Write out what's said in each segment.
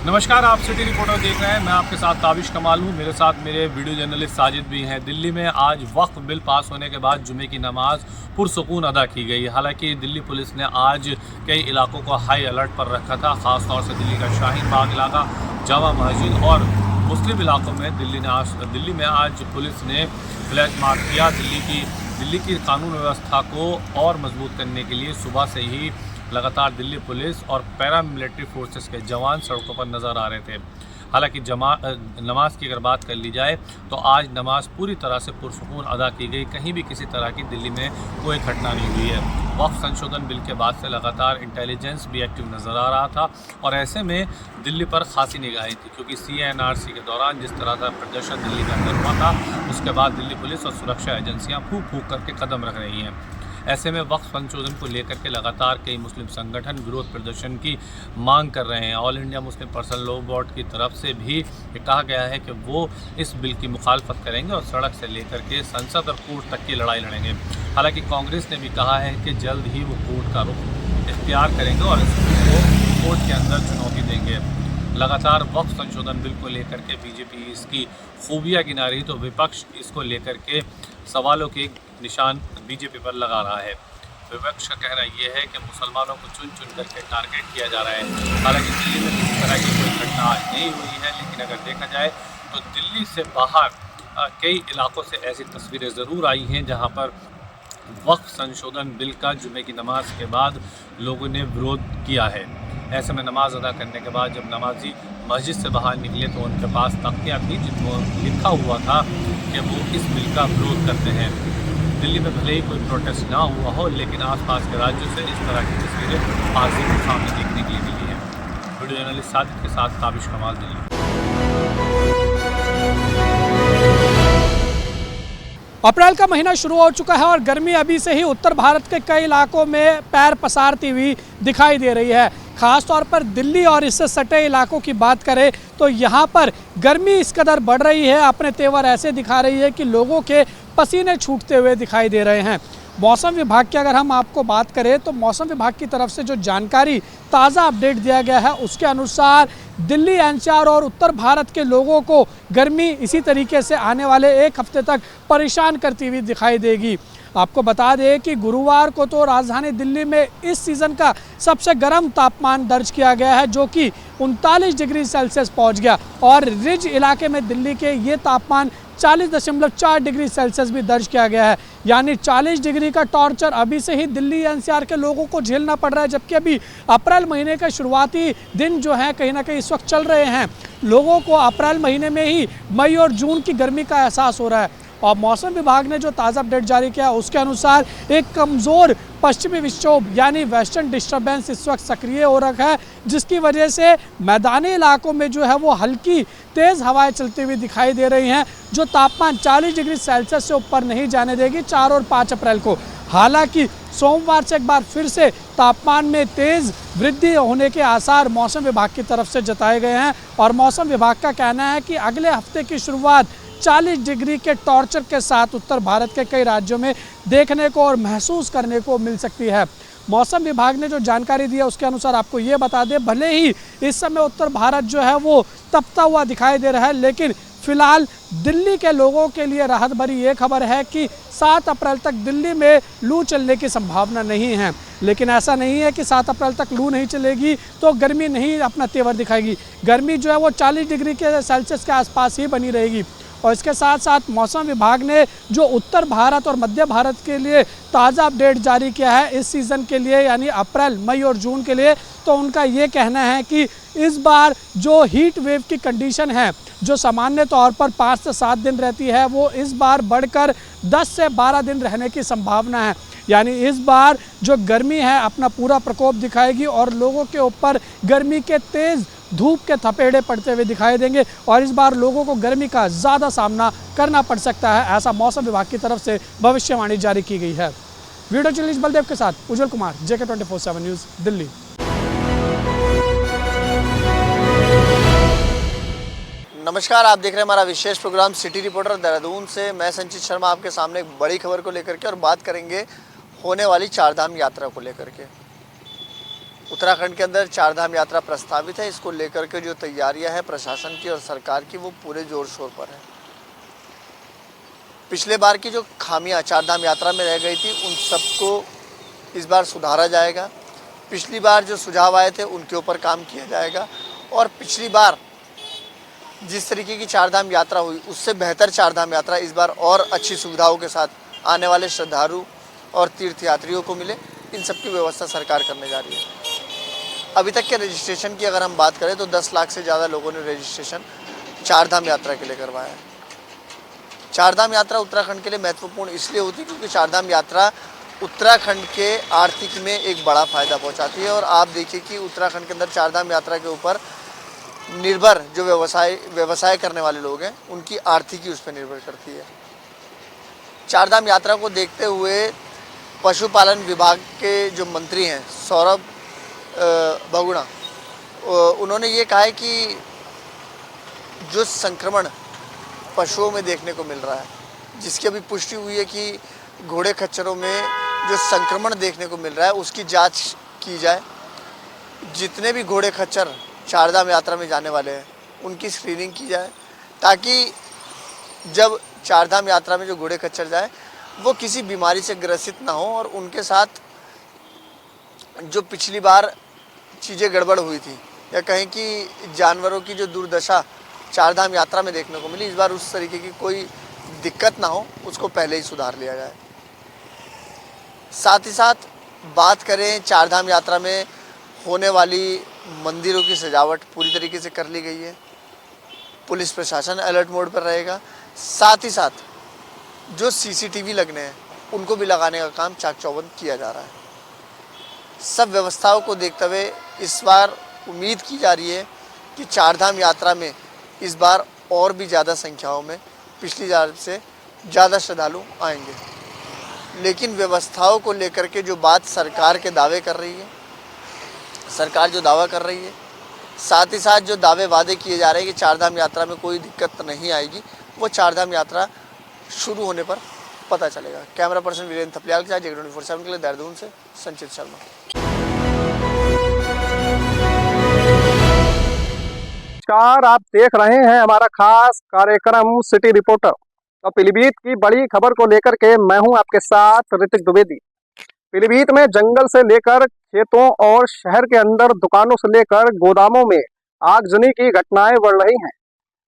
नमस्कार, आप city reporter देख रहे हैं। मैं आपके साथ ताबिश कमाल हूँ। मेरे साथ मेरे वीडियो जर्नलिस्ट साजिद भी हैं। दिल्ली में आज वक्फ बिल पास होने के बाद जुमे की नमाज पुरसुकून अदा की गई। हालांकि दिल्ली पुलिस ने आज कई इलाकों को हाई अलर्ट पर रखा था। ख़ासतौर से दिल्ली का शाहीन बाग इलाका, जामा मस्जिद और मुस्लिम इलाकों में दिल्ली में आज पुलिस ने फ्लैग मार्च किया। दिल्ली की कानून व्यवस्था को और मजबूत करने के लिए सुबह से ही लगातार दिल्ली पुलिस और पैरामिलिट्री फोर्सेस के जवान सड़कों पर नज़र आ रहे थे। हालांकि नमाज की अगर बात कर ली जाए तो आज नमाज पूरी तरह से पुरसुकून अदा की गई। कहीं भी किसी तरह की दिल्ली में कोई घटना नहीं हुई है। वक्फ संशोधन बिल के बाद से लगातार इंटेलिजेंस भी एक्टिव नज़र आ रहा था और ऐसे में दिल्ली पर खासी निगाहें थी, क्योंकि CNRC के दौरान जिस तरह का प्रदर्शन दिल्ली के अंदर हुआ था, उसके बाद दिल्ली पुलिस और सुरक्षा एजेंसियाँ फूंक फूंक करके कदम रख रही हैं। ऐसे में वक्फ संशोधन को लेकर के लगातार कई मुस्लिम संगठन विरोध प्रदर्शन की मांग कर रहे हैं। All India Muslim personal law board की तरफ से भी ये कहा गया है कि वो इस बिल की मुखालफत करेंगे और सड़क से लेकर के संसद और कोर्ट तक की लड़ाई लड़ेंगे। हालांकि कांग्रेस ने भी कहा है कि जल्द ही वो कोर्ट का रुख इख्तियार करेंगे और इसको कोर्ट के अंदर चुनौती देंगे। लगातार वक्फ संशोधन बिल को लेकर के बीजेपी इसकी खूबियाँ गिना रही, तो विपक्ष इसको लेकर के सवालों के निशान बीजेपी पर लगा रहा है। विपक्ष का कहना यह है कि मुसलमानों को चुन चुन करके टारगेट किया जा रहा है। हालांकि दिल्ली में किसी तरह की कोई घटना आज नहीं हुई है, लेकिन अगर देखा जाए तो दिल्ली से बाहर कई इलाकों से ऐसी तस्वीरें ज़रूर आई हैं जहां पर वक्फ संशोधन बिल का जुमे की नमाज के बाद लोगों ने विरोध किया है। ऐसे में नमाज अदा करने के बाद जब नमाजी मस्जिद से बाहर निकले तो उनके पास तख्तियाँ थी जिनमें लिखा हुआ था कि वो इस बिल का विरोध करते हैं। दिल्ली में भले ही कोई प्रोटेस्ट ना हुआ हो, लेकिन आसपास के राज्यों से इस तरह की तस्वीरें आज भी सामने देखने के लिए मिली हैं। वीडियो जर्नलिस्ट साजिद के साथ ताबिश कमाल, दिल्ली। अप्रैल का महीना शुरू हो चुका है और गर्मी अभी से ही उत्तर भारत के कई इलाकों में पैर पसारती हुई दिखाई दे रही है। खास तौर पर दिल्ली और इससे सटे इलाकों की बात करें तो यहाँ पर गर्मी इस कदर बढ़ रही है, अपने तेवर ऐसे दिखा रही है कि लोगों के पसीने छूटते हुए दिखाई दे रहे हैं। मौसम विभाग की अगर हम आपको बात करें तो मौसम विभाग की तरफ से जो जानकारी ताज़ा अपडेट दिया गया है उसके अनुसार दिल्ली, NCR और उत्तर भारत के लोगों को गर्मी इसी तरीके से आने वाले एक हफ्ते तक परेशान करती हुई दिखाई देगी। आपको बता दें कि गुरुवार को तो राजधानी दिल्ली में इस सीज़न का सबसे गर्म तापमान दर्ज किया गया है, जो कि 39 डिग्री सेल्सियस पहुंच गया और रिज इलाके में दिल्ली के ये तापमान 40.4 डिग्री सेल्सियस भी दर्ज किया गया है। यानी 40 डिग्री का टॉर्चर अभी से ही दिल्ली NCR के लोगों को झेलना पड़ रहा है, जबकि अभी अप्रैल महीने के शुरुआती दिन जो है कहीं ना कहीं इस वक्त चल रहे हैं। लोगों को अप्रैल महीने में ही मई और जून की गर्मी का एहसास हो रहा है। और मौसम विभाग ने जो ताज़ा अपडेट जारी किया उसके अनुसार एक कमज़ोर पश्चिमी विक्षोभ यानी वेस्टर्न डिस्टर्बेंस इस वक्त सक्रिय हो रखा है, जिसकी वजह से मैदानी इलाकों में जो है वो हल्की तेज़ हवाएं चलती हुई दिखाई दे रही हैं, जो तापमान 40 डिग्री सेल्सियस से ऊपर नहीं जाने देगी 4 और 5 अप्रैल को। हालांकि सोमवार से एक बार फिर से तापमान में तेज़ वृद्धि होने के आसार मौसम विभाग की तरफ से जताए गए हैं और मौसम विभाग का कहना है कि अगले हफ्ते की शुरुआत 40 डिग्री के टॉर्चर के साथ उत्तर भारत के कई राज्यों में देखने को और महसूस करने को मिल सकती है। मौसम विभाग ने जो जानकारी दी है उसके अनुसार आपको ये बता दें, भले ही इस समय उत्तर भारत जो है वो तपता हुआ दिखाई दे रहा है, लेकिन फिलहाल दिल्ली के लोगों के लिए राहत भरी ये खबर है कि 7 अप्रैल तक दिल्ली में लू चलने की संभावना नहीं है। लेकिन ऐसा नहीं है कि 7 अप्रैल तक लू नहीं चलेगी तो गर्मी नहीं अपना तेवर दिखाएगी। गर्मी जो है वो 40 डिग्री के सेल्सियस के आसपास ही बनी रहेगी। और इसके साथ साथ मौसम विभाग ने जो उत्तर भारत और मध्य भारत के लिए ताज़ा अपडेट जारी किया है इस सीज़न के लिए, यानी अप्रैल, मई और जून के लिए, तो उनका ये कहना है कि इस बार जो हीट वेव की कंडीशन है जो सामान्य तौर पर 5 से 7 दिन रहती है, वो इस बार बढ़कर 10 से 12 दिन रहने की संभावना है। यानी इस बार जो गर्मी है अपना पूरा प्रकोप दिखाएगी और लोगों के ऊपर गर्मी के तेज़ धूप के थपेड़े पड़ते हुए दिखाई देंगे और इस बार लोगों को गर्मी का ज़्यादा सामना करना पड़ सकता है, ऐसा मौसम विभाग की तरफ से भविष्यवाणी जारी की गई है। वीडियो जर्नलिस्ट बलदेव के साथ उज्जवल कुमार, JK 24/7 न्यूज़, दिल्ली। नमस्कार, आप देख रहे हैं हमारा विशेष प्रोग्राम सिटी रिपोर्टर देहरादून से। मैं संचित शर्मा आपके सामने एक बड़ी खबर को लेकर के और बात करेंगे होने वाली चारधाम यात्रा को लेकर के। उत्तराखंड के अंदर चारधाम यात्रा प्रस्तावित है। इसको लेकर के जो तैयारियां हैं प्रशासन की और सरकार की, वो पूरे जोर शोर पर है। पिछले बार की जो खामियां चारधाम यात्रा में रह गई थी, उन सबको इस बार सुधारा जाएगा। पिछली बार जो सुझाव आए थे उनके ऊपर काम किया जाएगा और पिछली बार जिस तरीके की चारधाम यात्रा हुई, उससे बेहतर चारधाम यात्रा इस बार और अच्छी सुविधाओं के साथ आने वाले श्रद्धालु और तीर्थयात्रियों को मिले, इन सब की व्यवस्था सरकार करने जा रही है। अभी तक के रजिस्ट्रेशन की अगर हम बात करें तो 10 लाख से ज़्यादा लोगों ने रजिस्ट्रेशन चारधाम यात्रा के लिए करवाया है। चारधाम यात्रा उत्तराखंड के लिए महत्वपूर्ण इसलिए होती है क्योंकि चारधाम यात्रा उत्तराखंड के आर्थिक में एक बड़ा फ़ायदा पहुंचाती है। और आप देखिए कि उत्तराखंड के अंदर चारधाम यात्रा के ऊपर निर्भर जो व्यवसाय करने वाले लोग हैं, उनकी आर्थिकी उस पर निर्भर करती है। चारधाम यात्रा को देखते हुए पशुपालन विभाग के जो मंत्री हैं सौरभ बगुड़ा, उन्होंने ये कहा है कि जो संक्रमण पशुओं में देखने को मिल रहा है, जिसकी अभी पुष्टि हुई है कि घोड़े खच्चरों में जो संक्रमण देखने को मिल रहा है, उसकी जांच की जाए। जितने भी घोड़े खच्चर चारधाम यात्रा में जाने वाले हैं, उनकी स्क्रीनिंग की जाए, ताकि जब चारधाम यात्रा में जो घोड़े खच्चर जाए वो किसी बीमारी से ग्रसित ना हो और उनके साथ जो पिछली बार चीज़ें गड़बड़ हुई थी या कहें कि जानवरों की जो दुर्दशा चारधाम यात्रा में देखने को मिली, इस बार उस तरीके की कोई दिक्कत ना हो, उसको पहले ही सुधार लिया जाए। साथ ही साथ बात करें चारधाम यात्रा में होने वाली मंदिरों की सजावट पूरी तरीके से कर ली गई है। पुलिस प्रशासन अलर्ट मोड पर रहेगा। साथ ही साथ जो सीसीटीवी लगने हैं उनको भी लगाने का काम चाक चौबंद किया जा रहा है। सब व्यवस्थाओं को देखते हुए इस बार उम्मीद की जा रही है कि चारधाम यात्रा में इस बार और भी ज़्यादा संख्याओं में पिछली बार से ज़्यादा श्रद्धालु आएंगे। लेकिन व्यवस्थाओं को लेकर के जो बात सरकार के दावे कर रही है, सरकार जो दावा कर रही है, साथ ही साथ जो दावे वादे किए जा रहे हैं कि चारधाम यात्रा में कोई दिक्कत नहीं आएगी, वो चारधाम यात्रा शुरू होने पर पता चलेगा। कैमरा पर्सन वीरेंद्र थपलियाल के साथ J24/7 के लिए देहरादून से संचित शर्मा। नमस्कार, आप देख रहे हैं हमारा खास कार्यक्रम सिटी रिपोर्टर। और पीलीभीत की बड़ी खबर को लेकर के मैं हूं आपके साथ ऋतिक द्विवेदी। पीलीभीत में जंगल से लेकर खेतों और शहर के अंदर दुकानों से लेकर गोदामों में आगजनी की घटनाएं बढ़ रही हैं,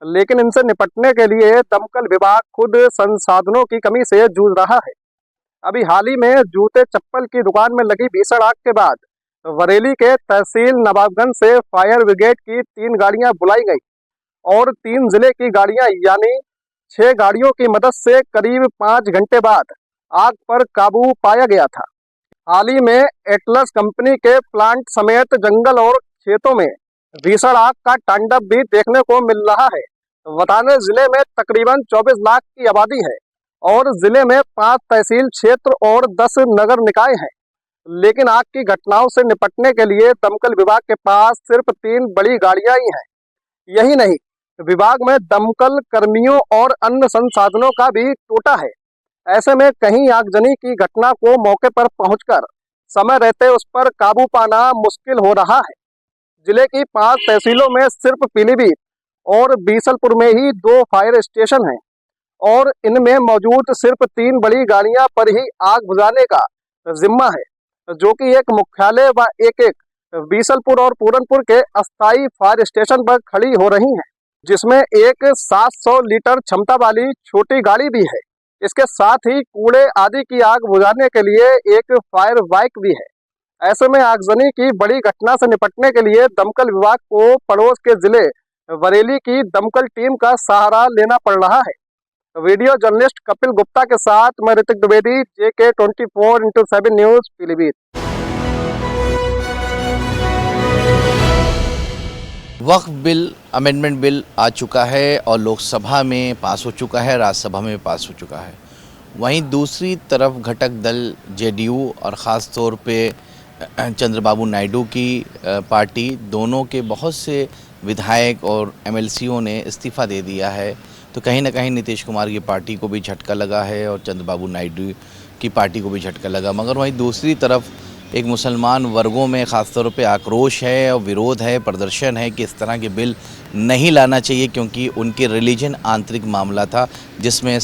लेकिन इनसे निपटने के लिए दमकल विभाग खुद संसाधनों की कमी से जूझ रहा है। अभी हाल ही में जूते चप्पल की दुकान में लगी भीषण आग के बाद बरेली के तहसील नवाबगंज से फायर ब्रिगेड की 3 गाड़ियां बुलाई गई और 3 जिले की गाड़ियां यानी 6 गाड़ियों की मदद से करीब 5 घंटे बाद आग पर काबू पाया गया था। हाल ही में एटलस कंपनी के प्लांट समेत जंगल और खेतों में भीषण आग का तांडव भी देखने को मिल रहा है। वाराणसी जिले में तकरीबन 24 लाख की आबादी है और जिले में 5 तहसील क्षेत्र और 10 नगर निकाय हैं, लेकिन आग की घटनाओं से निपटने के लिए दमकल विभाग के पास सिर्फ 3 बड़ी गाड़ियां ही हैं। यही नहीं, विभाग में दमकल कर्मियों और अन्य संसाधनों का भी टोटा है। ऐसे में कहीं आगजनी की घटना को मौके पर पहुंचकर समय रहते उस पर काबू पाना मुश्किल हो रहा है। जिले की 5 तहसीलों में सिर्फ पीलीभीत और बीसलपुर में ही 2 फायर स्टेशन हैं और इनमें मौजूद सिर्फ 3 बड़ी गाड़ियां पर ही आग बुझाने का जिम्मा है, जो कि एक मुख्यालय व एक बीसलपुर और पूरनपुर के अस्थायी फायर स्टेशन पर खड़ी हो रही हैं, जिसमें एक 700 लीटर क्षमता वाली छोटी गाड़ी भी है। इसके साथ ही कूड़े आदि की आग बुझाने के लिए एक फायर बाइक भी है। ऐसे में आगजनी की बड़ी घटना से निपटने के लिए दमकल विभाग को पड़ोस के जिले बरेली की दमकल टीम का सहारा लेना पड़ रहा है। वीडियो जर्नलिस्ट कपिल गुप्ता के साथ मैं ऋतिक द्विवेदी, JK24/7 न्यूज पीलीभीत। वक्फ बिल अमेंडमेंट बिल आ चुका है और लोकसभा में पास हो चुका है, राज्यसभा में पास हो चुका है। वहीं दूसरी तरफ घटक दल JDU और ख़ास तौर पे चंद्रबाबू नायडू की पार्टी, दोनों के बहुत से विधायक और MLCओं ने इस्तीफ़ा दे दिया है। तो कहीं ना कहीं नीतीश कुमार की पार्टी को भी झटका लगा है और चंद्रबाबू नायडू की पार्टी को भी झटका लगा। मगर वहीं दूसरी तरफ एक मुसलमान वर्गों में ख़ासतौर पे आक्रोश है और विरोध है, प्रदर्शन है कि इस तरह के बिल नहीं लाना चाहिए, क्योंकि उनके रिलीजन आंतरिक मामला था जिसमें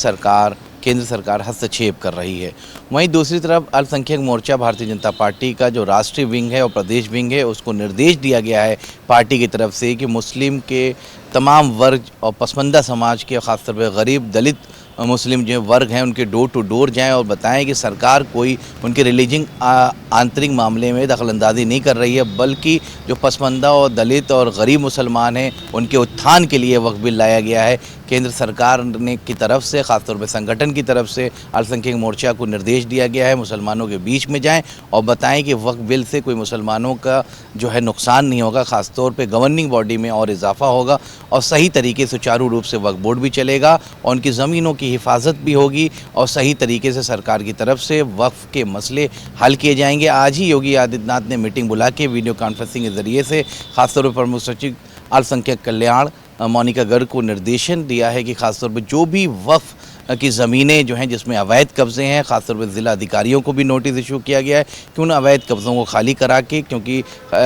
केंद्र सरकार हस्तक्षेप कर रही है। वहीं दूसरी तरफ अल्पसंख्यक मोर्चा भारतीय जनता पार्टी का जो राष्ट्रीय विंग है और प्रदेश विंग है, उसको निर्देश दिया गया है पार्टी की तरफ से कि मुस्लिम के तमाम वर्ग और पसमानदा समाज के, ख़ासतौर पर गरीब दलित मुस्लिम जो वर्ग हैं उनके डोर टू डोर जाएं और बताएं कि सरकार कोई उनके रिलीजन आंतरिक मामले में दखलंदाजी नहीं कर रही है, बल्कि जो पसमानदा और दलित और गरीब मुसलमान हैं उनके उत्थान के लिए वक्फ बिल लाया गया है। केंद्र सरकार ने की तरफ से, ख़ासतौर पर संगठन की तरफ से अल्पसंख्यक मोर्चा को निर्देश दिया गया है मुसलमानों के बीच में जाएं और बताएं कि वक्फ बिल से कोई मुसलमानों का जो है नुकसान नहीं होगा, ख़ासतौर पे गवर्निंग बॉडी में और इजाफा होगा और सही तरीके से सुचारू रूप से वक्फ बोर्ड भी चलेगा और उनकी ज़मीनों की हिफाजत भी होगी और सही तरीके से सरकार की तरफ से वक्फ के मसले हल किए जाएंगे। आज ही योगी आदित्यनाथ ने मीटिंग बुला के वीडियो कॉन्फ्रेंसिंग के ज़रिए से ख़ासतौर पर प्रमुख सचिव अल्पसंख्यक कल्याण मोनिका गर्ग को निर्देशन दिया है कि ख़ासतौर पर जो भी वक्फ की ज़मीनें जो हैं जिसमें अवैध कब्ज़े हैं, ख़ासतौर पर ज़िला अधिकारियों को भी नोटिस इशू किया गया है कि उन अवैध कब्ज़ों को खाली करा के, क्योंकि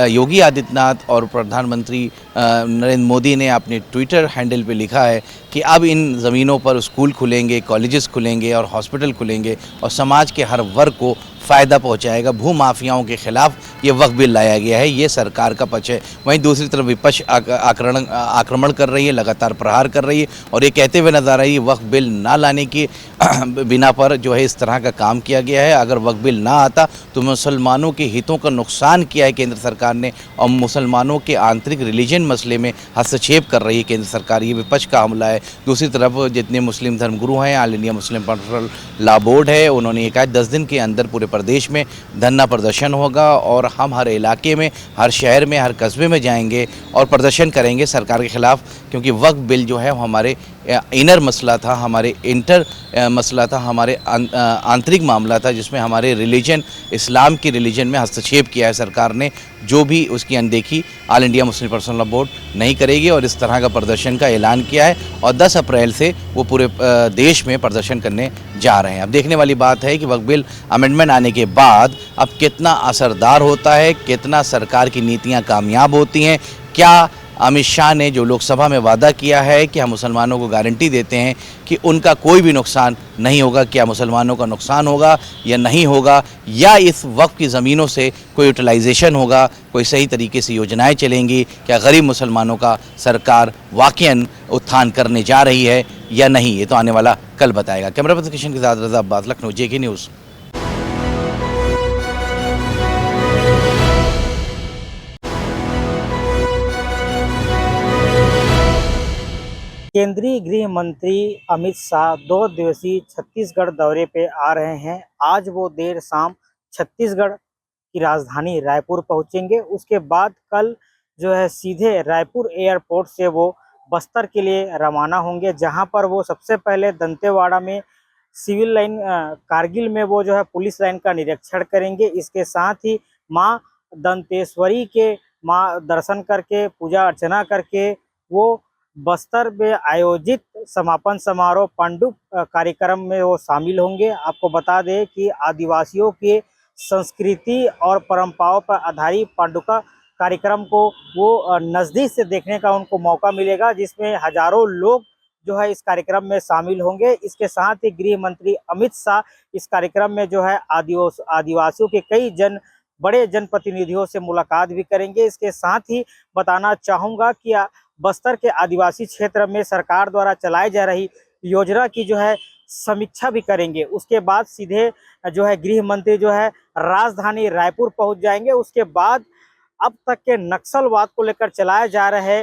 योगी आदित्यनाथ और प्रधानमंत्री नरेंद्र मोदी ने अपने ट्विटर हैंडल पे लिखा है कि अब इन ज़मीनों पर स्कूल खुलेंगे, कॉलेजेस खुलेंगे और हॉस्पिटल खुलेंगे और समाज के हर वर्ग को फ़ायदा पहुंचाएगा। भू माफियाओं के खिलाफ ये वक्फ बिल लाया गया है, ये सरकार का पक्ष है। वहीं दूसरी तरफ विपक्ष आक्रमण कर रही है, लगातार प्रहार कर रही है और ये कहते हुए नजर आ रही है वक्फ बिल ना लाने की बिना पर जो है इस तरह का काम किया गया है। अगर वक्फ बिल ना आता तो मुसलमानों के हितों का नुकसान किया है केंद्र सरकार ने और मुसलमानों के आंतरिक रिलीजन मसले में हस्तक्षेप कर रही है केंद्र सरकार। ये विपक्ष का हमला है। दूसरी तरफ जितने मुस्लिम धर्मगुरु हैं, all India Muslim personal law board है, उन्होंने ये कहा 10 दिन के अंदर पूरे प्रदेश में धरना प्रदर्शन होगा और हम हर इलाके में, हर शहर में, हर कस्बे में जाएंगे और प्रदर्शन करेंगे सरकार के ख़िलाफ़, क्योंकि वक्फ बिल जो है हमारे इनर मसला था, हमारे इंटर मसला था, हमारे आंतरिक मामला था जिसमें हमारे रिलीजन, इस्लाम की रिलीजन में हस्तक्षेप किया है सरकार ने। जो भी उसकी अनदेखी all India Muslim personal law board नहीं करेगी और इस तरह का प्रदर्शन का ऐलान किया है और 10 अप्रैल से वो पूरे देश में प्रदर्शन करने जा रहे हैं। अब देखने वाली बात है कि वक्फ बिल अमेंडमेंट आने के बाद अब कितना असरदार होता है, कितना सरकार की नीतियाँ कामयाब होती हैं। क्या अमित शाह ने जो लोकसभा में वादा किया है कि हम मुसलमानों को गारंटी देते हैं कि उनका कोई भी नुकसान नहीं होगा, क्या मुसलमानों का नुकसान होगा या नहीं होगा, या इस वक्फ की ज़मीनों से कोई यूटिलाइजेशन होगा, कोई सही तरीके से योजनाएं चलेंगी, क्या गरीब मुसलमानों का सरकार वाकईन उत्थान करने जा रही है या नहीं, ये तो आने वाला कल बताएगा। कैमरा पर्सन किशन के साथ रज़ा अब्बास, लखनऊ, JK न्यूज़। केंद्रीय गृह मंत्री अमित शाह 2 दिवसीय छत्तीसगढ़ दौरे पे आ रहे हैं। आज वो देर शाम छत्तीसगढ़ की राजधानी रायपुर पहुंचेंगे। उसके बाद कल जो है सीधे रायपुर एयरपोर्ट से वो बस्तर के लिए रवाना होंगे, जहां पर वो सबसे पहले दंतेवाड़ा में सिविल लाइन, कारगिल में वो जो है पुलिस लाइन का निरीक्षण करेंगे। इसके साथ ही माँ दंतेश्वरी के दर्शन करके, पूजा अर्चना करके वो बस्तर में आयोजित समापन समारोह पांडुप कार्यक्रम में वो शामिल होंगे। आपको बता दें कि आदिवासियों के संस्कृति और परंपराओं पर आधारित पांडुका कार्यक्रम को वो नज़दीक से देखने का उनको मौका मिलेगा, जिसमें हजारों लोग जो है इस कार्यक्रम में शामिल होंगे। इसके साथ ही गृह मंत्री अमित शाह इस कार्यक्रम में जो है आदिवासियों के कई बड़े जनप्रतिनिधियों से मुलाकात भी करेंगे। इसके साथ ही बताना चाहूँगा कि बस्तर के आदिवासी क्षेत्र में सरकार द्वारा चलाई जा रही योजना की जो है समीक्षा भी करेंगे। उसके बाद सीधे जो है गृह मंत्री जो है राजधानी रायपुर पहुंच जाएंगे। उसके बाद अब तक के नक्सलवाद को लेकर चलाए जा रहे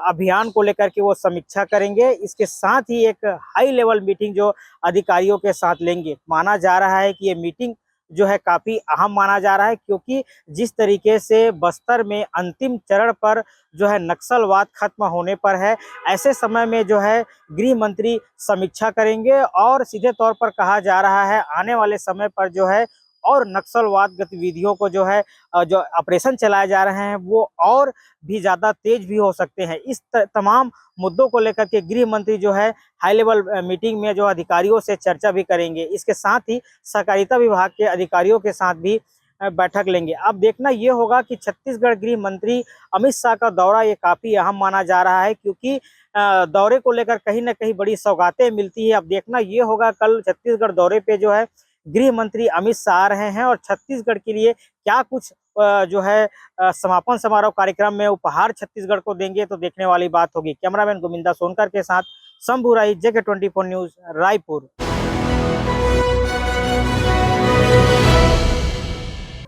अभियान को लेकर के वो समीक्षा करेंगे। इसके साथ ही एक हाई लेवल मीटिंग जो अधिकारियों के साथ लेंगे। माना जा रहा है कि ये मीटिंग जो है काफ़ी अहम माना जा रहा है, क्योंकि जिस तरीके से बस्तर में अंतिम चरण पर जो है नक्सलवाद खत्म होने पर है, ऐसे समय में जो है गृह मंत्री समीक्षा करेंगे और सीधे तौर पर कहा जा रहा है आने वाले समय पर जो है और नक्सलवाद गतिविधियों को जो है जो ऑपरेशन चलाए जा रहे हैं वो और भी ज़्यादा तेज भी हो सकते हैं। इस तमाम मुद्दों को लेकर के गृह मंत्री जो है हाई लेवल मीटिंग में जो अधिकारियों से चर्चा भी करेंगे। इसके साथ ही सहकारिता विभाग के अधिकारियों के साथ भी बैठक लेंगे। अब देखना ये होगा कि छत्तीसगढ़ गृह मंत्री अमित शाह का दौरा ये काफी अहम माना जा रहा है, क्योंकि दौरे को लेकर कहीं ना कहीं बड़ी सौगातें मिलती है। अब देखना ये होगा कल छत्तीसगढ़ दौरे पे जो है गृह मंत्री अमित शाह आ रहे हैं और छत्तीसगढ़ के लिए क्या कुछ जो है समापन समारोह कार्यक्रम में उपहार छत्तीसगढ़ को देंगे, तो देखने वाली बात होगी। कैमरामैन गोविंदा सोनकर के साथ शंभू राय, JK24 न्यूज, रायपुर।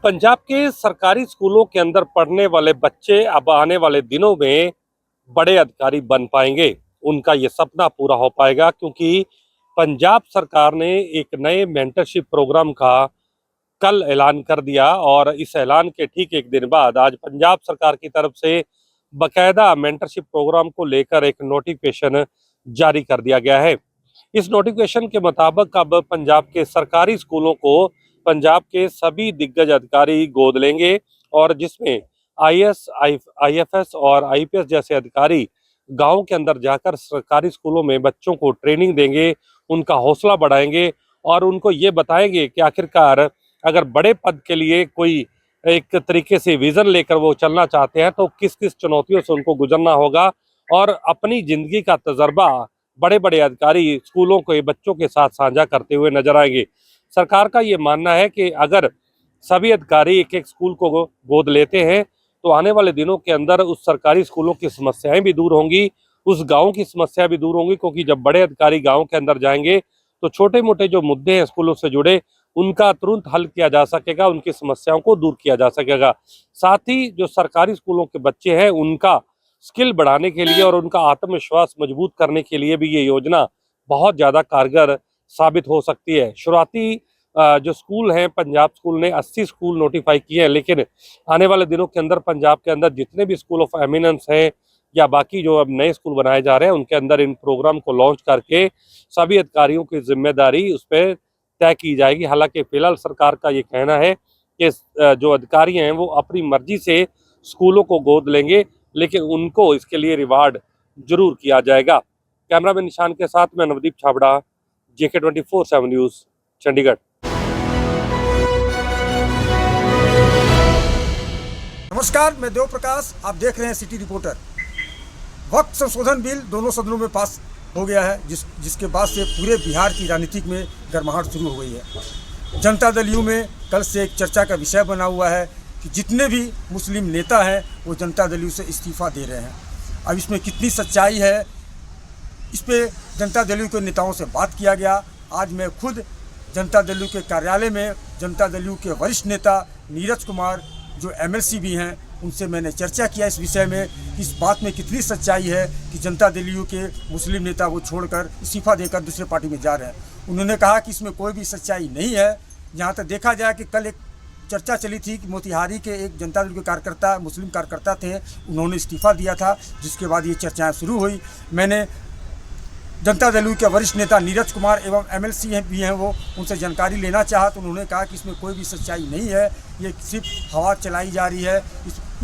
पंजाब के सरकारी स्कूलों के अंदर पढ़ने वाले बच्चे अब आने वाले दिनों में बड़े अधिकारी बन पाएंगे। उनका ये सपना पूरा हो पाएगा, क्योंकि पंजाब सरकार ने एक नए मेंटरशिप प्रोग्राम का कल ऐलान कर दिया और इस ऐलान के ठीक एक दिन बाद आज पंजाब सरकार की तरफ से बकायदा मेंटरशिप प्रोग्राम को लेकर एक नोटिफिकेशन जारी कर दिया गया है। इस नोटिफिकेशन के मुताबिक अब पंजाब के सरकारी स्कूलों को पंजाब के सभी दिग्गज अधिकारी गोद लेंगे और जिसमें IAS, IFS और IPS जैसे अधिकारी गांव के अंदर जाकर सरकारी स्कूलों में बच्चों को ट्रेनिंग देंगे, उनका हौसला बढ़ाएंगे और उनको ये बताएंगे कि आखिरकार अगर बड़े पद के लिए कोई एक तरीके से विजन लेकर वो चलना चाहते हैं तो किस किस चुनौतियों से उनको गुजरना होगा और अपनी जिंदगी का तजर्बा बड़े बड़े अधिकारी स्कूलों के बच्चों के साथ साझा करते हुए नजर आएंगे। सरकार का ये मानना है कि अगर सभी अधिकारी एक एक स्कूल को गोद लेते हैं तो आने वाले दिनों के अंदर उस सरकारी स्कूलों की समस्याएं भी दूर होंगी, उस गांव की समस्या भी दूर होंगी, क्योंकि जब बड़े अधिकारी गांव के अंदर जाएंगे तो छोटे मोटे जो मुद्दे हैं स्कूलों से जुड़े उनका तुरंत हल किया जा सकेगा, उनकी समस्याओं को दूर किया जा सकेगा। साथ ही जो सरकारी स्कूलों के बच्चे हैं उनका स्किल बढ़ाने के लिए और उनका आत्मविश्वास मजबूत करने के लिए भी ये योजना बहुत ज़्यादा कारगर साबित हो सकती है। शुरुआती जो स्कूल हैं, पंजाब स्कूल ने 80 स्कूल नोटिफाई किए हैं, लेकिन आने वाले दिनों के अंदर पंजाब के अंदर जितने भी स्कूल ऑफ एमिनेंस हैं या बाकी जो अब नए स्कूल बनाए जा रहे हैं उनके अंदर इन प्रोग्राम को लॉन्च करके सभी अधिकारियों की जिम्मेदारी उस पर तय की जाएगी। हालांकि फिलहाल सरकार का ये कहना है कि जो अधिकारी हैं वो अपनी मर्जी से स्कूलों को गोद लेंगे, लेकिन उनको इसके लिए रिवार्ड जरूर किया जाएगा। कैमरामैन निशान के साथ मैं नवदीप छाबड़ा, JK24 न्यूज, चंडीगढ़। नमस्कार, मैं देव प्रकाश, आप देख रहे हैं सिटी रिपोर्टर। वक्त संशोधन बिल दोनों सदनों में पास हो गया है, जिसके बाद से पूरे बिहार की राजनीति में गर्माहट शुरू हो गई है। जनता दल यू में कल से एक चर्चा का विषय बना हुआ है कि जितने भी मुस्लिम नेता हैं वो जनता दल यू से इस्तीफा दे रहे हैं। अब इसमें कितनी सच्चाई है, इस पर जनता दल यू के नेताओं से बात किया गया। आज मैं खुद जनता दल यू के कार्यालय में जनता दल यू के वरिष्ठ नेता नीरज कुमार जो MLC भी हैं उनसे मैंने चर्चा किया इस विषय में कि इस बात में कितनी सच्चाई है कि जनता दल यू के मुस्लिम नेता वो छोड़कर इस्तीफा देकर दूसरे पार्टी में जा रहे हैं। उन्होंने कहा कि इसमें कोई भी सच्चाई नहीं है। जहाँ तक देखा जाए कि कल एक चर्चा चली थी कि मोतिहारी के एक जनता दल के कार्यकर्ता, मुस्लिम कार्यकर्ता थे, उन्होंने इस्तीफा दिया था, जिसके बाद ये चर्चाएँ शुरू हुई। मैंने जनता दल यू के वरिष्ठ नेता नीरज कुमार एवं MLC भी हैं वो उनसे जानकारी लेना चाहा तो उन्होंने कहा कि इसमें कोई भी सच्चाई नहीं है, ये सिर्फ हवा चलाई जा रही है।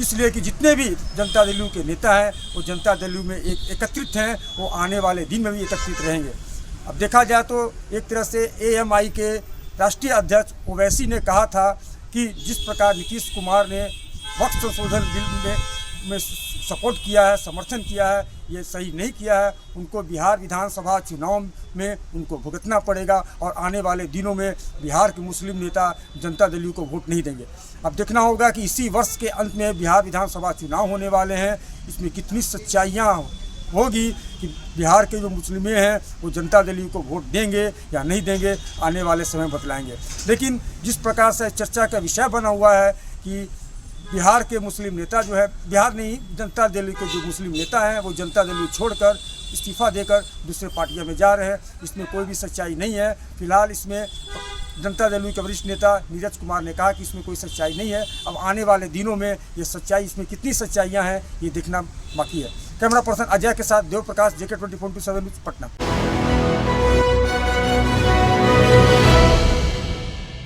इसलिए कि जितने भी जनता दल यू के नेता हैं वो जनता दल यू में एकत्रित हैं, वो आने वाले दिन में भी एकत्रित रहेंगे। अब देखा जाए तो एक तरह से AMI के राष्ट्रीय अध्यक्ष ओवैसी ने कहा था कि जिस प्रकार नीतीश कुमार ने वक्त संशोधन बिल में सपोर्ट किया है, समर्थन किया है, ये सही नहीं किया है। उनको बिहार विधानसभा चुनाव में उनको भुगतना पड़ेगा और आने वाले दिनों में बिहार के मुस्लिम नेता जनता दल यू को वोट नहीं देंगे। अब देखना होगा कि इसी वर्ष के अंत में बिहार विधानसभा चुनाव होने वाले हैं, इसमें कितनी सच्चाइयाँ होगी कि बिहार के जो मुस्लिमें हैं वो जनता दल यू को वोट देंगे या नहीं देंगे, आने वाले समय बतलाएंगे। लेकिन जिस प्रकार से चर्चा का विषय बना हुआ है कि बिहार के मुस्लिम नेता जो है, बिहार नहीं जनता दल यू के जो मुस्लिम नेता हैं वो जनता दल यू छोड़कर इस्तीफा देकर दूसरे पार्टियों में जा रहे हैं, इसमें कोई भी सच्चाई नहीं है। फिलहाल इसमें जनता दल यू के वरिष्ठ नेता नीरज कुमार ने कहा कि इसमें कोई सच्चाई नहीं है। अब आने वाले दिनों में ये सच्चाई, इसमें कितनी सच्चाइयाँ हैं ये देखना बाकी है। कैमरा पर्सन अजय के साथ देव प्रकाश, JK24 न्यूज, पटना।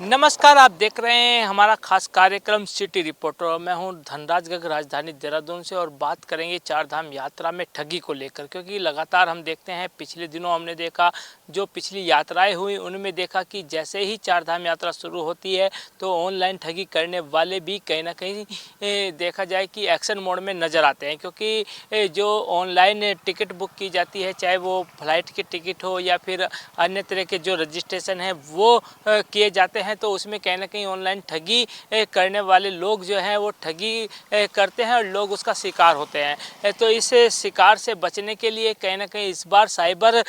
नमस्कार, आप देख रहे हैं हमारा खास कार्यक्रम सिटी रिपोर्टर। मैं हूं धनराज गर्ग, राजधानी देहरादून से, और बात करेंगे चार धाम यात्रा में ठगी को लेकर, क्योंकि लगातार हम देखते हैं पिछले दिनों हमने देखा जो पिछली यात्राएं हुई उनमें देखा कि जैसे ही चारधाम यात्रा शुरू होती है तो ऑनलाइन ठगी करने वाले भी कहीं ना कहीं देखा जाए कि एक्शन मोड में नज़र आते हैं, क्योंकि जो ऑनलाइन टिकट बुक की जाती है, चाहे वो फ्लाइट की टिकट हो या फिर अन्य तरह के जो रजिस्ट्रेशन है वो किए जाते हैं, तो उसमें कहीं ना कहीं ऑनलाइन ठगी करने वाले लोग जो हैं वो ठगी करते हैं और लोग उसका शिकार होते हैं। तो इस शिकार से बचने के लिए कहीं ना कहीं इस बार साइबर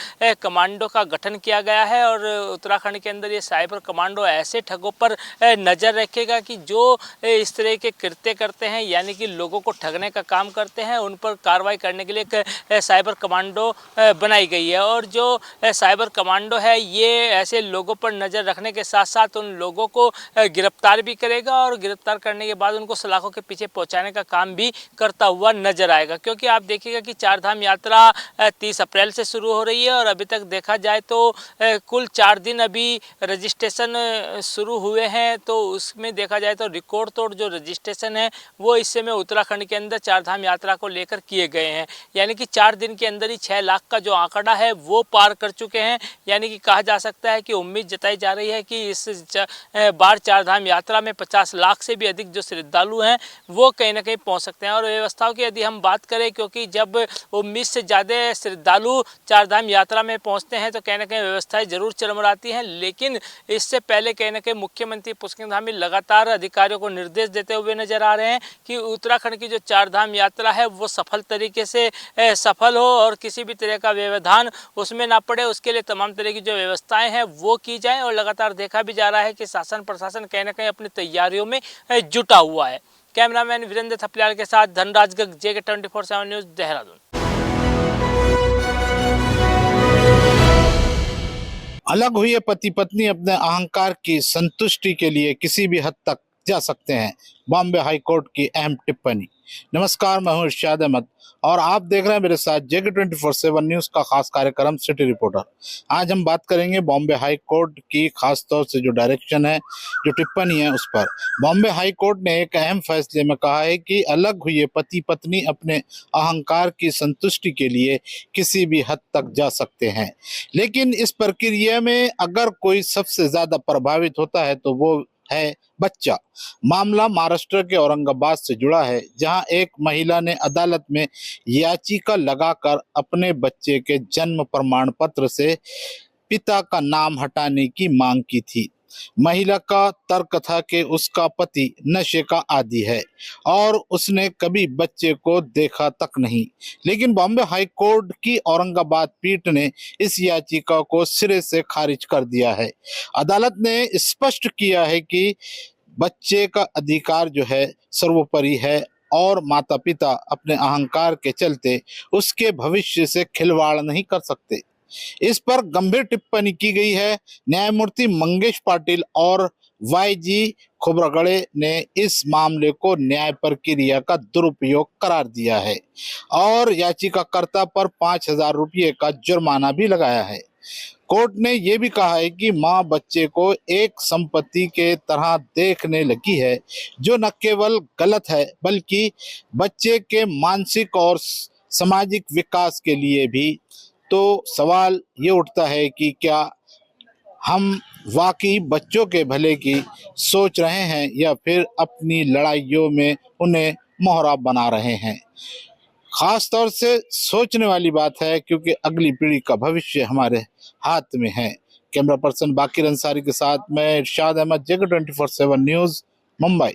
कमांडो का गठन किया गया है और उत्तराखंड के अंदर ये साइबर कमांडो ऐसे ठगों पर नज़र रखेगा कि जो इस तरह के कृत्य करते हैं, यानी कि लोगों को ठगने का काम करते हैं, उन पर कार्रवाई करने के लिए एक साइबर कमांडो बनाई गई है। और जो साइबर कमांडो है ये ऐसे लोगों पर नज़र रखने के साथ साथ उन लोगों को गिरफ्तार भी करेगा और गिरफ्तार करने के बाद उनको सलाखों के पीछे पहुंचाने का काम भी करता हुआ नजर आएगा। क्योंकि आप देखिएगा कि चारधाम यात्रा 30 अप्रैल से शुरू हो रही है और अभी तक देखा जाए तो कुल 4 दिन अभी रजिस्ट्रेशन शुरू हुए हैं, तो उसमें देखा जाए तो रिकॉर्ड तोड़ जो रजिस्ट्रेशन है वो इस समय उत्तराखंड के अंदर चारधाम यात्रा को लेकर किए गए हैं। यानी कि 4 दिन के अंदर ही 6 लाख का जो आंकड़ा है वो पार कर चुके हैं। यानी कि कहा जा सकता है कि उम्मीद जताई जा रही है कि इस बार चारधाम यात्रा में 50 लाख से भी अधिक जो श्रद्धालु हैं वो कहीं ना कहीं पहुंच सकते हैं। और व्यवस्थाओं की यदि हम बात करें, क्योंकि जब 19 से ज़्यादा श्रद्धालु चारधाम यात्रा में पहुंचते हैं तो कहीं ना कहीं व्यवस्थाएं जरूर चरमराती हैं, लेकिन इससे पहले कहीं ना कहीं मुख्यमंत्री पुष्कर धामी लगातार अधिकारियों को निर्देश देते हुए नजर आ रहे हैं कि उत्तराखंड की जो चारधाम यात्रा है वो सफल तरीके से सफल हो और किसी भी तरह का व्यवधान उसमें ना पड़े, उसके लिए तमाम तरह की जो व्यवस्थाएं हैं वो की जाएं। और लगातार देखा भी जा रहा है कि शासन प्रशासन कहीं ना कहीं अपनी तैयारियों में जुटा हुआ है। कैमरामैन वीरेंद्र थपलियाल के साथ धनराज गर्ग, JK 24/7 न्यूज़, देहरादून। अलग हुए पति पत्नी अपने अहंकार की संतुष्टि के लिए किसी भी हद तक जा सकते हैं, बॉम्बे हाई कोर्ट की अहम टिप्पणी। नमस्कार, मैं हूं इरशाद अहमद और आप देख रहे हैं मेरे साथ JK 24/7 न्यूज़ का खास कार्यक्रम सिटी रिपोर्टर। आज हम बात करेंगे बॉम्बे हाई कोर्ट की खास तौर से जो डायरेक्शन है, जो टिप्पणी है उस पर। बॉम्बे हाई कोर्ट ने एक अहम फैसले में कहा है कि अलग हुए पति पत्नी अपने अहंकार की संतुष्टि के लिए किसी भी हद तक जा सकते हैं, लेकिन इस प्रक्रिया में अगर कोई सबसे ज्यादा प्रभावित होता है तो वो है बच्चा। मामला महाराष्ट्र के औरंगाबाद से जुड़ा है, जहां एक महिला ने अदालत में याचिका लगाकर अपने बच्चे के जन्म प्रमाण पत्र से पिता का नाम हटाने की मांग की थी। महिला का तर्क था कि उसका पति नशे का आदी है और उसने कभी बच्चे को देखा तक नहीं, लेकिन बॉम्बे हाई कोर्ट की औरंगाबाद पीठ ने इस याचिका को सिरे से खारिज कर दिया है। अदालत ने स्पष्ट किया है कि बच्चे का अधिकार जो है सर्वोपरि है और माता पिता अपने अहंकार के चलते उसके भविष्य से खिलवाड़ नहीं कर सकते। इस पर गंभीर टिप्पणी की गई है। न्यायमूर्ति मंगेश पाटिल और YG खोब्रागड़े ने इस मामले को न्याय प्रक्रिया का दुरुपयोग करार दिया है और याचिकाकर्ता पर 5,000 रुपये का जुर्माना भी लगाया है। कोर्ट ने यह भी कहा है कि मां बच्चे को एक संपत्ति के तरह देखने लगी है, जो न केवल गलत है बल्कि बच्चे के मानसिक और सामाजिक विकास के लिए भी। तो सवाल ये उठता है कि क्या हम वाकई बच्चों के भले की सोच रहे हैं या फिर अपनी लड़ाइयों में उन्हें मोहरा बना रहे हैं। खास तौर से सोचने वाली बात है, क्योंकि अगली पीढ़ी का भविष्य हमारे हाथ में है। कैमरा पर्सन बाकिर अंसारी के साथ मैं इरशाद अहमद, JK 24/7 न्यूज़, मुंबई।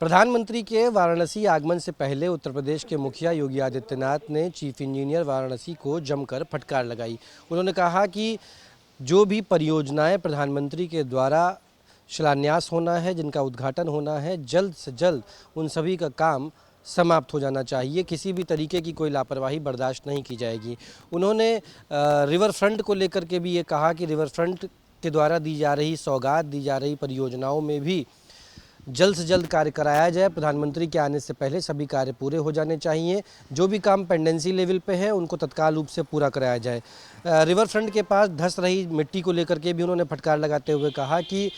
प्रधानमंत्री के वाराणसी आगमन से पहले उत्तर प्रदेश के मुखिया योगी आदित्यनाथ ने चीफ इंजीनियर वाराणसी को जमकर फटकार लगाई। उन्होंने कहा कि जो भी परियोजनाएं प्रधानमंत्री के द्वारा शिलान्यास होना है, जिनका उद्घाटन होना है, जल्द से जल्द उन सभी का काम समाप्त हो जाना चाहिए। किसी भी तरीके की कोई लापरवाही बर्दाश्त नहीं की जाएगी। उन्होंने रिवर फ्रंट को लेकर के भी ये कहा कि रिवर फ्रंट के द्वारा दी जा रही सौगात, दी जा रही परियोजनाओं में भी जल्द से जल्द कार्य कराया जाए। प्रधानमंत्री के आने से पहले सभी कार्य पूरे हो जाने चाहिए। जो भी काम पेंडेंसी लेवल पे है उनको तत्काल रूप से पूरा कराया जाए। रिवर फ्रंट के पास धंस रही मिट्टी को लेकर के भी उन्होंने फटकार लगाते हुए कहा कि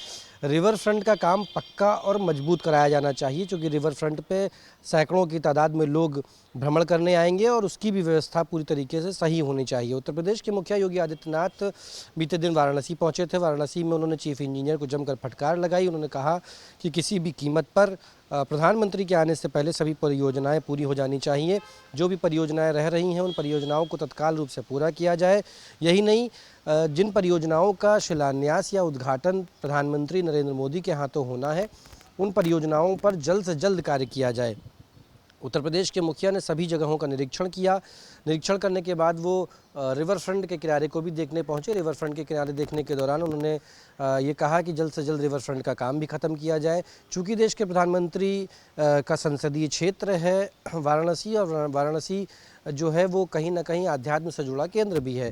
रिवर फ्रंट का काम पक्का और मजबूत कराया जाना चाहिए, क्योंकि रिवर फ्रंट पे सैकड़ों की तादाद में लोग भ्रमण करने आएंगे और उसकी भी व्यवस्था पूरी तरीके से सही होनी चाहिए। उत्तर प्रदेश के मुखिया योगी आदित्यनाथ बीते दिन वाराणसी पहुंचे थे। वाराणसी में उन्होंने चीफ इंजीनियर को जमकर फटकार लगाई। उन्होंने कहा कि किसी भी कीमत पर प्रधानमंत्री के आने से पहले सभी परियोजनाएं पूरी हो जानी चाहिए। जो भी परियोजनाएं रह रही हैं उन परियोजनाओं को तत्काल रूप से पूरा किया जाए। यही नहीं, जिन परियोजनाओं का शिलान्यास या उद्घाटन प्रधानमंत्री नरेंद्र मोदी के हाथों होना है उन परियोजनाओं पर जल्द से जल्द कार्य किया जाए। उत्तर प्रदेश के मुखिया ने सभी जगहों का निरीक्षण किया। निरीक्षण करने के बाद वो रिवर फ्रंट के किनारे को भी देखने पहुंचे। रिवर फ्रंट के किनारे देखने के दौरान उन्होंने ये कहा कि जल्द से जल्द रिवर फ्रंट का काम भी ख़त्म किया जाए। चूँकि देश के प्रधानमंत्री का संसदीय क्षेत्र है वाराणसी, और वाराणसी जो है वो कहीं ना कहीं आध्यात्म से जुड़ा केंद्र भी है।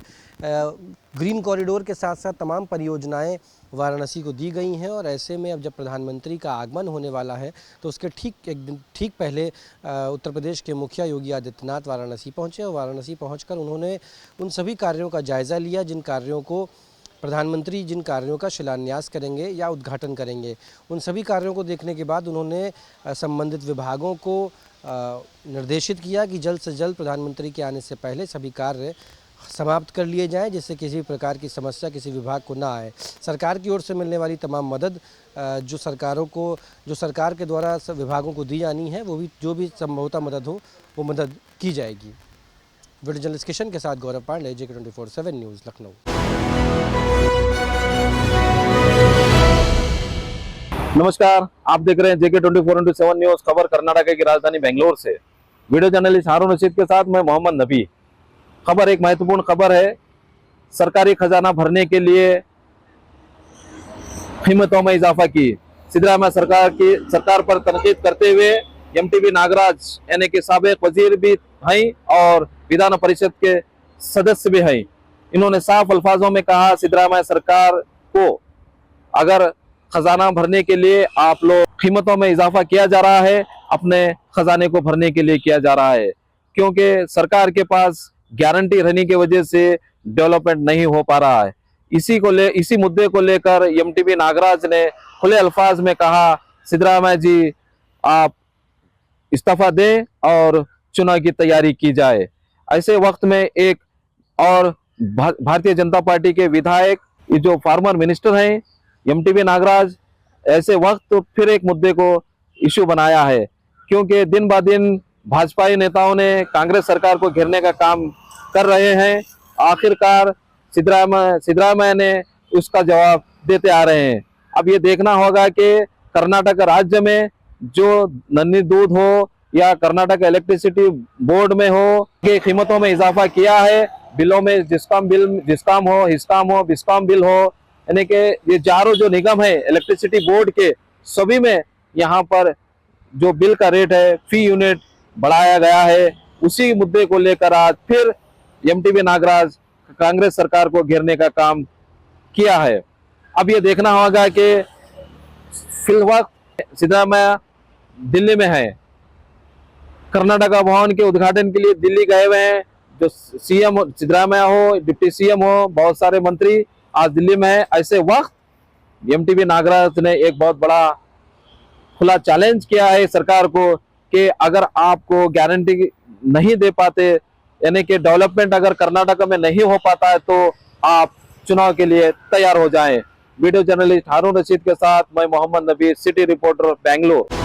ग्रीन कॉरिडोर के साथ साथ तमाम परियोजनाएं वाराणसी को दी गई हैं, और ऐसे में अब जब प्रधानमंत्री का आगमन होने वाला है तो उसके एक दिन पहले उत्तर प्रदेश के मुखिया योगी आदित्यनाथ वाराणसी पहुंचे, और वाराणसी पहुंचकर उन्होंने उन सभी कार्यों का जायज़ा लिया जिन कार्यों को प्रधानमंत्री जिन कार्यों का शिलान्यास करेंगे या उद्घाटन करेंगे। उन सभी कार्यों को देखने के बाद उन्होंने संबंधित विभागों को निर्देशित किया कि जल्द से जल्द प्रधानमंत्री के आने से पहले सभी कार्य समाप्त कर लिए जाएं, जिससे किसी प्रकार की समस्या किसी विभाग को ना आए। सरकार की ओर से मिलने वाली तमाम मदद जो सरकार के द्वारा विभागों को दी जानी है, वो भी जो भी संभवतः मदद हो वो मदद की जाएगी। वीडियो जर्नलिस्ट किशन के साथ गौरव पांडे, JK24/7 न्यूज़, लखनऊ। नमस्कार, आप देख रहे हैं JK24/7 न्यूज़, खबर कर्नाटक की राजधानी बेंगलोर से। वीडियो जर्नलिस्ट हारून रशीद के साथ मैं मोहम्मद नबी। खबर एक महत्वपूर्ण खबर है। सरकारी खजाना भरने के लिए कीमतों में इजाफा की सिद्धरामैया सरकार पर तनकीद करते हुए MTV नागराज यानी कि साबिक वजीर भी हैं और विधान परिषद के सदस्य भी हैं। इन्होंने साफ अल्फाजों में कहा, सिद्धरामैया सरकार को अगर खजाना भरने के लिए आप लोग कीमतों में इजाफा किया जा रहा है, अपने खजाने को भरने के लिए किया जा रहा है, क्योंकि सरकार के पास गारंटी रहने की वजह से डेवलपमेंट नहीं हो पा रहा है। इसी मुद्दे को लेकर MTV नागराज ने खुले अल्फाज में कहा, सिद्धरामैया जी आप इस्तीफा दें और चुनाव की तैयारी की जाए। ऐसे वक्त में एक और भारतीय जनता पार्टी के विधायक जो फार्मर मिनिस्टर हैं MTV नागराज, ऐसे वक्त फिर एक मुद्दे को इशू बनाया है, क्योंकि दिन ब दिन भाजपाई नेताओं ने कांग्रेस सरकार को घेरने का काम कर रहे हैं। आखिरकार सिद्धरामैया ने उसका जवाब देते आ रहे हैं। अब ये देखना होगा कि कर्नाटक राज्य में जो नन्ही दूध हो या कर्नाटक इलेक्ट्रिसिटी बोर्ड में हो के कीमतों में इजाफा किया है। बिलों में जिसकाम हो, हिस्काम हो, बिस्काम बिल हो, यानी कि ये चारों जो निगम है इलेक्ट्रिसिटी बोर्ड के, सभी में यहाँ पर जो बिल का रेट है फी यूनिट बढ़ाया गया है। उसी मुद्दे को लेकर आज फिर MTV नागराज कांग्रेस सरकार को घेरने का काम किया है। अब ये देखना होगा कि फिलहाल सिद्धरामैया दिल्ली में है, कर्नाटक भवन के उद्घाटन के लिए दिल्ली गए हुए हैं। जो CM सिद्धरामैया हो, डिप्टी CM हो, बहुत सारे मंत्री आज दिल्ली में है। ऐसे वक्त MTV नागराज ने एक बहुत बड़ा खुला चैलेंज किया है सरकार को कि अगर आपको गारंटी नहीं दे पाते, यानी कि डेवलपमेंट अगर कर्नाटक में नहीं हो पाता है, तो आप चुनाव के लिए तैयार हो जाएं। वीडियो जर्नलिस्ट हारून रशीद के साथ मैं मोहम्मद नबी, सिटी रिपोर्टर, बेंगलोर।